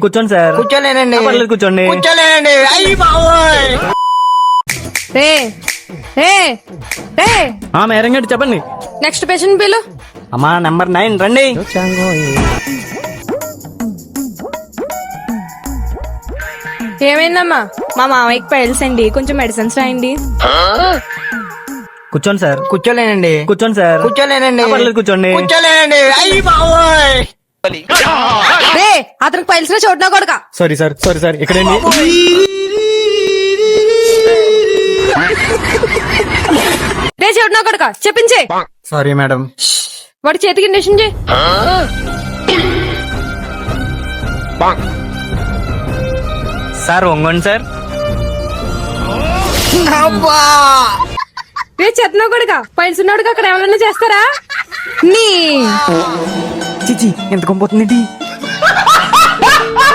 కూర్చోండి సార్. కూర్చోలేనండి. పర్లేదు కూర్చోండి. కూర్చోలేనండి. అయ్యి బాబోయ్. రే రే రే మేడం గారు చెప్పండి. నెక్స్ట్ పేషెంట్ పిలు. అమ్మా నెంబర్ 9 రండి. ఏమైందమ్మా? మా మామయ్యకి పైల్స్ అండి, కొంచెం మెడిసిన్స్ రాయండి. కూర్చోండి సార్. కూర్చోలేనండి. కూర్చోండి సార్. కూర్చోలేనండి. పర్లేదు కూర్చోండి. కూర్చోలేనండి. అయ్యి బాబోయ్. రే అతనికి పైల్స్ లో చూడనా కొడక. Sorry sir ఇక్కడండి. రే చూడనా కొడక చెప్పించే. Sorry madam. వాడి చేతికి ఇంజక్షన్ చేయి. సార్ వంగండి సార్. అబ్బా. రే చెత్తనా కొడక, పైల్స్ ఉన్నాడుగా అక్కడ ఎవరైనా చేస్తారా? నీ చిచి ఎంత కొంపోతుంది.